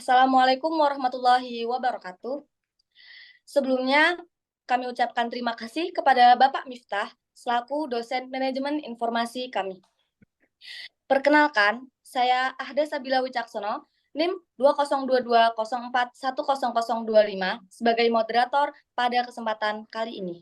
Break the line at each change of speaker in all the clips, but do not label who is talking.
Assalamualaikum warahmatullahi wabarakatuh. Sebelumnya, kami ucapkan terima kasih kepada Bapak Miftah selaku dosen manajemen informasi kami. Perkenalkan, saya Ahda Sabila Wicaksono, NIM 202204100025 sebagai moderator pada kesempatan kali ini,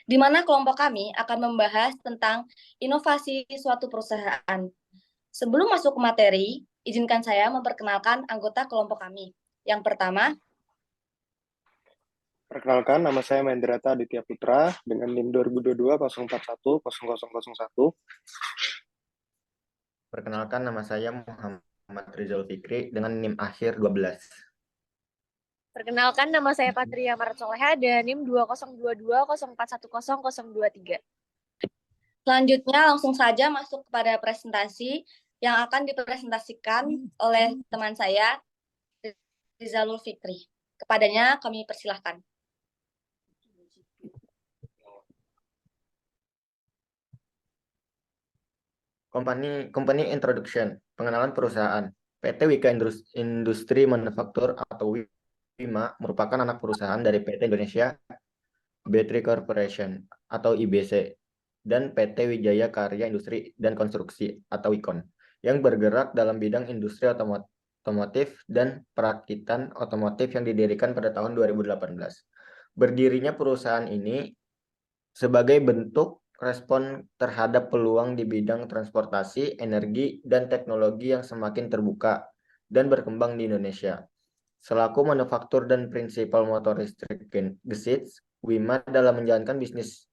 di mana kelompok kami akan membahas tentang inovasi suatu perusahaan. Sebelum masuk ke materi, izinkan saya memperkenalkan anggota kelompok kami. Yang pertama,
Perkenalkan, nama saya Mahendrata Aditya Putra dengan NIM 202204100001.
Perkenalkan, nama saya Muhammad Rizal Fikri dengan NIM akhir 12.
Perkenalkan, nama saya Patria Maret Soleha dan NIM 202204100023.
selanjutnya langsung saja masuk kepada presentasi yang akan dipresentasikan oleh teman saya, Rizalul Fikri. Kepadanya kami persilahkan.
Company Introduction, pengenalan perusahaan. PT Wika Industri Manufaktur atau WIMA merupakan anak perusahaan dari PT Indonesia Battery Corporation atau IBC dan PT Wijaya Karya Industri dan Konstruksi atau WIKON yang bergerak dalam bidang industri otomotif dan perakitan otomotif yang didirikan pada tahun 2018. Berdirinya perusahaan ini sebagai bentuk respon terhadap peluang di bidang transportasi, energi, dan teknologi yang semakin terbuka dan berkembang di Indonesia. Selaku manufaktur dan prinsipal motor listrik gesit, WIMA dalam menjalankan bisnis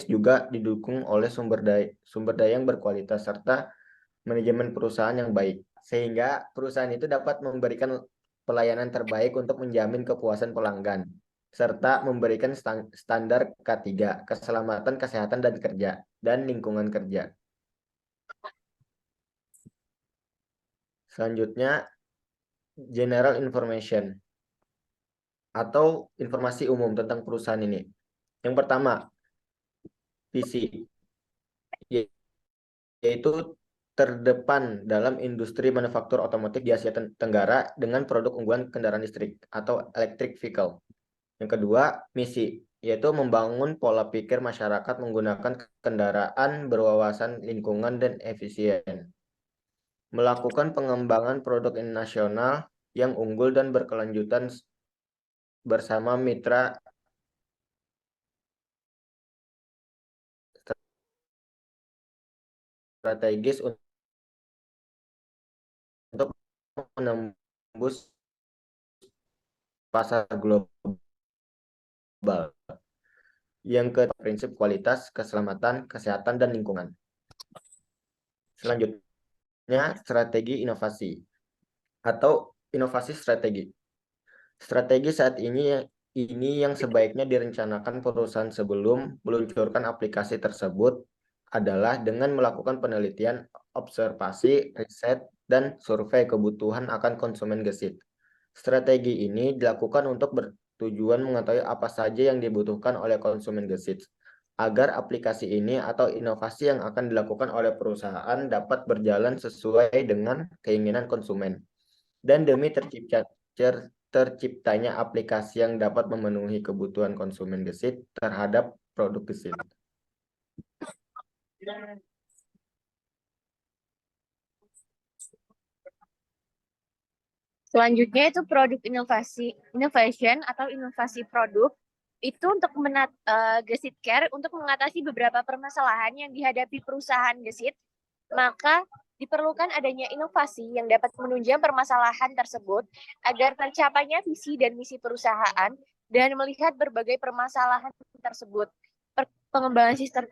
juga didukung oleh sumber daya yang berkualitas serta manajemen perusahaan yang baik, sehingga perusahaan itu dapat memberikan pelayanan terbaik untuk menjamin kepuasan pelanggan, serta memberikan standar K3, keselamatan, kesehatan, dan kerja, dan lingkungan kerja. Selanjutnya, General Information atau informasi umum tentang perusahaan ini. Yang pertama, visi, yaitu terdepan dalam industri manufaktur otomotif di Asia Tenggara dengan produk unggulan kendaraan listrik atau electric vehicle. Yang kedua, misi, yaitu membangun pola pikir masyarakat menggunakan kendaraan berwawasan lingkungan dan efisien. Melakukan pengembangan produk nasional yang unggul dan berkelanjutan bersama mitra strategis untuk menembus pasar global. Yang kedua, prinsip kualitas, keselamatan, kesehatan, dan lingkungan. Selanjutnya, strategi inovasi atau inovasi strategi. Strategi saat ini yang sebaiknya direncanakan perusahaan sebelum meluncurkan aplikasi tersebut adalah dengan melakukan penelitian, observasi, riset, dan survei kebutuhan akan konsumen gesit. Strategi ini dilakukan untuk bertujuan mengetahui apa saja yang dibutuhkan oleh konsumen gesit, agar aplikasi ini atau inovasi yang akan dilakukan oleh perusahaan dapat berjalan sesuai dengan keinginan konsumen. Dan demi terciptanya aplikasi yang dapat memenuhi kebutuhan konsumen gesit terhadap produk gesit.
Selanjutnya itu produk innovation atau inovasi produk itu untuk gesit care untuk mengatasi beberapa permasalahan yang dihadapi perusahaan gesit, maka diperlukan adanya inovasi yang dapat menunjang permasalahan tersebut agar tercapainya visi dan misi perusahaan dan melihat berbagai permasalahan tersebut. Pengembangan sistem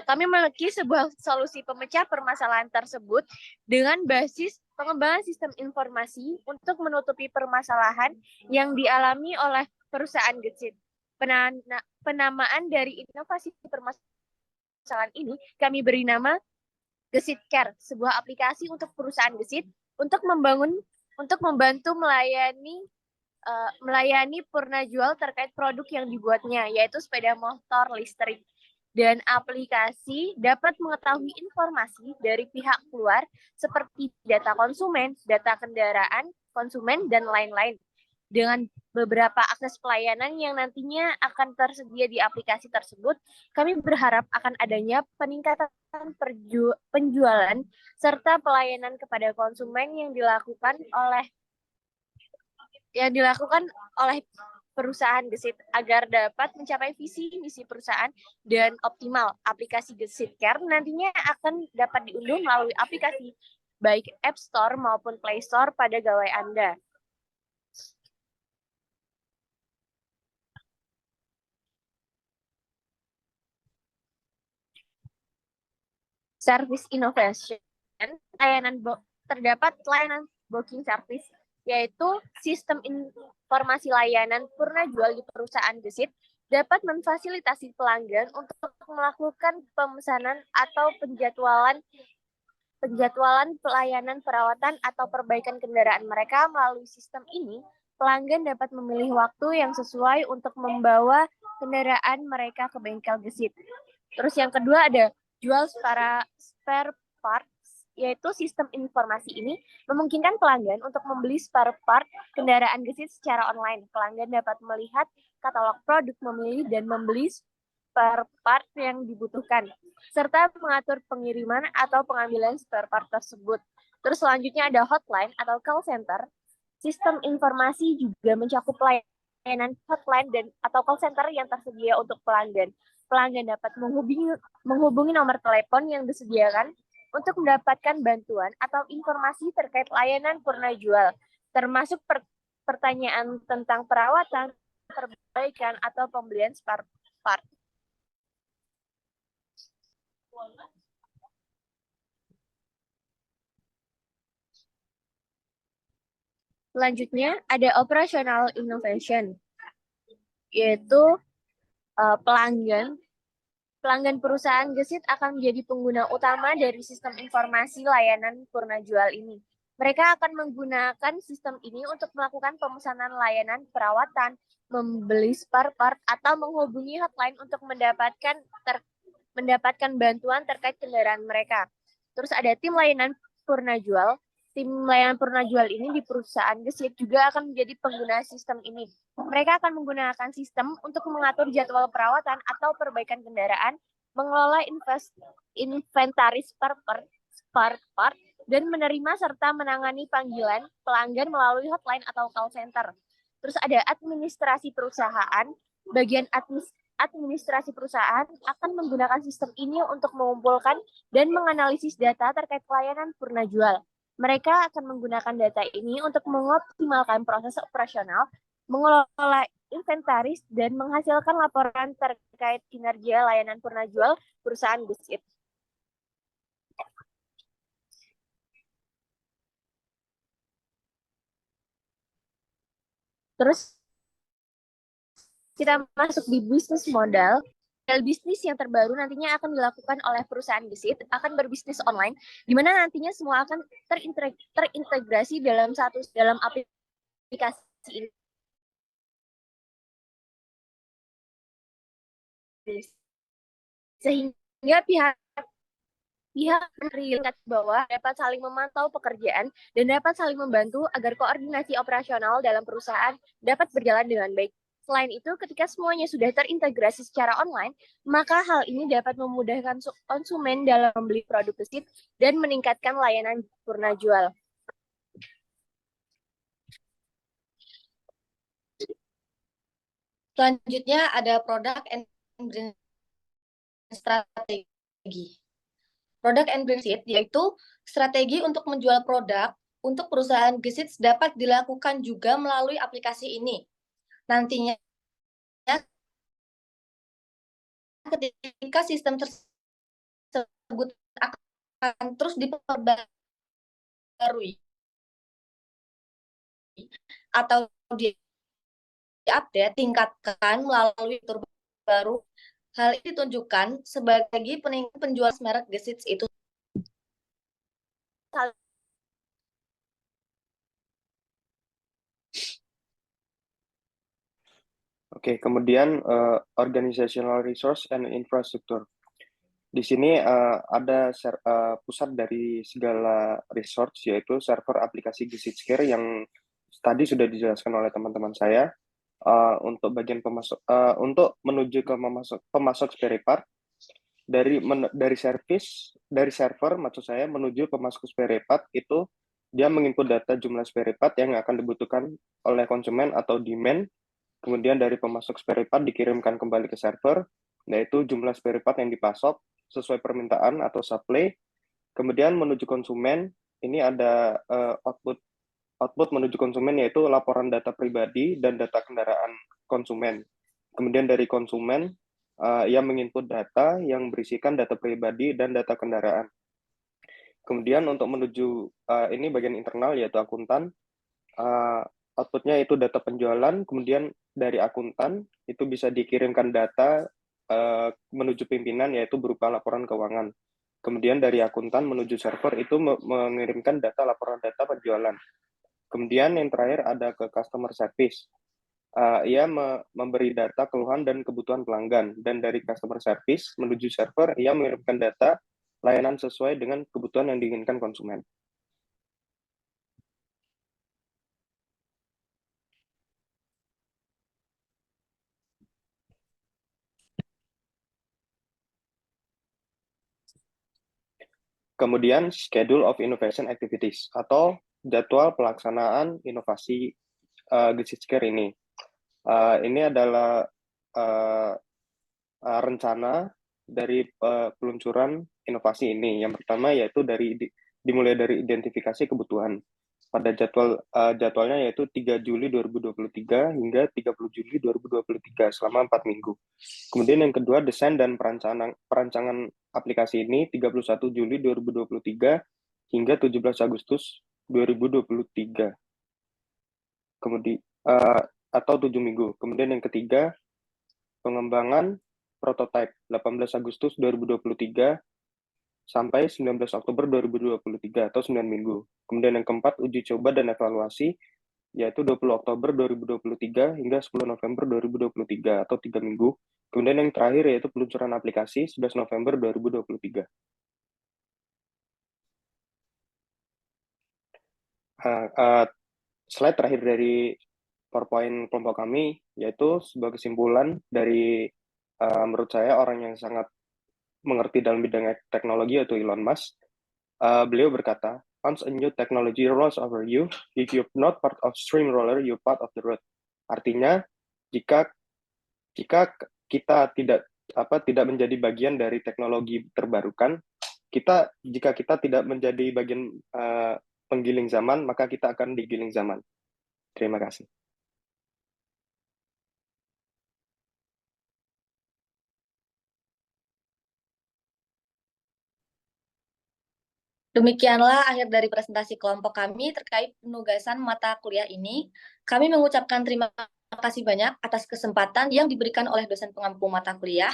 kami memiliki sebuah solusi pemecah permasalahan tersebut dengan basis pengembangan sistem informasi untuk menutupi permasalahan yang dialami oleh perusahaan gesit. Penamaan dari inovasi permasalahan ini kami beri nama Gesit Care, sebuah aplikasi untuk perusahaan gesit untuk membantu melayani purna jual terkait produk yang dibuatnya, yaitu sepeda motor listrik. dan aplikasi dapat mengetahui informasi dari pihak luar seperti data konsumen, data kendaraan konsumen, dan lain-lain. Dengan beberapa akses pelayanan yang nantinya akan tersedia di aplikasi tersebut, kami berharap akan adanya peningkatan penjualan serta pelayanan kepada konsumen yang dilakukan oleh perusahaan Gesit agar dapat mencapai visi misi perusahaan dan optimal. Aplikasi Gesit Care nantinya akan dapat diunduh melalui aplikasi baik App Store maupun Play Store pada gawai Anda. Service Innovation, terdapat layanan booking service, yaitu sistem informasi layanan purna jual di perusahaan Gesit dapat memfasilitasi pelanggan untuk melakukan pemesanan atau penjadwalan pelayanan perawatan atau perbaikan kendaraan mereka. Melalui sistem ini, pelanggan dapat memilih waktu yang sesuai untuk membawa kendaraan mereka ke bengkel Gesit. Terus yang kedua ada jual spare parts, yaitu sistem informasi ini memungkinkan pelanggan untuk membeli spare part kendaraan Gesit secara online. Pelanggan dapat melihat katalog produk, memilih dan membeli spare part yang dibutuhkan, serta mengatur pengiriman atau pengambilan spare part tersebut. Terus selanjutnya ada hotline atau call center. Sistem informasi juga mencakup layanan hotline dan atau call center yang tersedia untuk pelanggan. Pelanggan dapat menghubungi nomor telepon yang disediakan untuk mendapatkan bantuan atau informasi terkait layanan purna jual, termasuk pertanyaan tentang perawatan, perbaikan, atau pembelian spare part. Selanjutnya ada operational innovation, yaitu pelanggan perusahaan Gesit akan menjadi pengguna utama dari sistem informasi layanan purna jual ini. Mereka akan menggunakan sistem ini untuk melakukan pemesanan layanan perawatan, membeli spare part, atau menghubungi hotline untuk mendapatkan bantuan terkait kendaraan mereka. Terus ada tim layanan purna jual. Tim layanan purna jual ini di perusahaan Gesit juga akan menjadi pengguna sistem ini. Mereka akan menggunakan sistem untuk mengatur jadwal perawatan atau perbaikan kendaraan, mengelola inventaris spare part, dan menerima serta menangani panggilan pelanggan melalui hotline atau call center. Terus ada administrasi perusahaan. Bagian administrasi perusahaan akan menggunakan sistem ini untuk mengumpulkan dan menganalisis data terkait pelayanan purna jual. Mereka akan menggunakan data ini untuk mengoptimalkan proses operasional, mengelola inventaris, dan menghasilkan laporan terkait kinerja layanan purna jual perusahaan Gesit. Terus kita masuk di bisnis modal. Bisnis yang terbaru nantinya akan dilakukan oleh perusahaan Gesit akan berbisnis online, di mana nantinya semua akan terintegrasi dalam aplikasi ini. Sehingga pihak melihat bahwa dapat saling memantau pekerjaan dan dapat saling membantu agar koordinasi operasional dalam perusahaan dapat berjalan dengan baik. Selain itu, ketika semuanya sudah terintegrasi secara online, maka hal ini dapat memudahkan konsumen dalam membeli produk Gesit dan meningkatkan layanan purna jual.
Selanjutnya ada produk and brand strategi. Produk and brand Gesit yaitu strategi untuk menjual produk untuk perusahaan Gesit dapat dilakukan juga melalui aplikasi ini. Nantinya ketika sistem tersebut akan terus diperbarui atau diupdate, tingkatkan melalui fitur baru. Hal ini ditunjukkan sebagai peningkatan penjualan merek Gesit itu.
Oke, kemudian organizational resource and infrastructure. Di sini ada pusat dari segala resource, yaitu server aplikasi GeSitScare yang tadi sudah dijelaskan oleh teman-teman saya. Untuk bagian untuk menuju ke pemasok spare part dari server maksud saya menuju pemasok spare part itu dia menginput data jumlah spare part yang akan dibutuhkan oleh konsumen atau demand. Kemudian dari pemasok spare part dikirimkan kembali ke server, yaitu jumlah spare part yang dipasok sesuai permintaan atau supply. Kemudian menuju konsumen, ini ada output menuju konsumen, yaitu laporan data pribadi dan data kendaraan konsumen. Kemudian dari konsumen, ia menginput data yang berisikan data pribadi dan data kendaraan. Kemudian untuk menuju ini bagian internal, yaitu akuntan, outputnya itu data penjualan. Kemudian dari akuntan itu bisa dikirimkan data menuju pimpinan, yaitu berupa laporan keuangan. Kemudian dari akuntan menuju server itu mengirimkan data laporan data penjualan. Kemudian yang terakhir ada ke customer service. Ia memberi data keluhan dan kebutuhan pelanggan. Dan dari customer service menuju server, ia mengirimkan data layanan sesuai dengan kebutuhan yang diinginkan konsumen. Kemudian schedule of innovation activities atau jadwal pelaksanaan inovasi GeSitScare ini. Ini adalah rencana dari peluncuran inovasi ini. Yang pertama yaitu dimulai dari identifikasi kebutuhan. Pada jadwalnya yaitu 3 Juli 2023 hingga 30 Juli 2023 selama 4 minggu. Kemudian yang kedua, desain dan perancangan aplikasi ini 31 Juli 2023 hingga 17 Agustus 2023. Kemudian atau 7 minggu. Kemudian yang ketiga, pengembangan prototipe 18 Agustus 2023 sampai 19 Oktober 2023 atau 9 minggu. Kemudian yang keempat, uji coba dan evaluasi yaitu 20 Oktober 2023 hingga 10 November 2023 atau 3 minggu. Kemudian yang terakhir yaitu peluncuran aplikasi 11 November 2023. Slide terakhir dari PowerPoint kelompok kami yaitu sebuah kesimpulan dari menurut saya orang yang sangat mengerti dalam bidang teknologi yaitu Elon Musk. Beliau berkata, once a new technology rolls over you, if you're not part of steamroller, you're part of the road. Artinya, jika kita tidak menjadi bagian dari teknologi terbarukan, jika kita tidak menjadi bagian penggiling zaman, maka kita akan digiling zaman. Terima kasih.
Demikianlah akhir dari presentasi kelompok kami terkait penugasan mata kuliah ini. Kami mengucapkan terima kasih banyak atas kesempatan yang diberikan oleh dosen pengampu mata kuliah,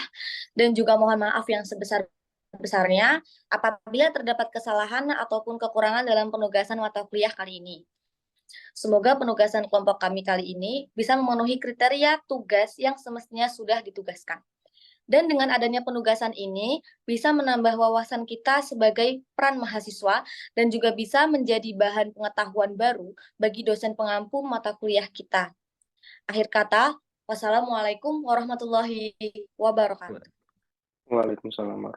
dan juga mohon maaf yang sebesar-besarnya apabila terdapat kesalahan ataupun kekurangan dalam penugasan mata kuliah kali ini. Semoga penugasan kelompok kami kali ini bisa memenuhi kriteria tugas yang semestinya sudah ditugaskan. Dan dengan adanya penugasan ini, bisa menambah wawasan kita sebagai peran mahasiswa dan juga bisa menjadi bahan pengetahuan baru bagi dosen pengampu mata kuliah kita. Akhir kata, wassalamualaikum warahmatullahi wabarakatuh.
Waalaikumsalam.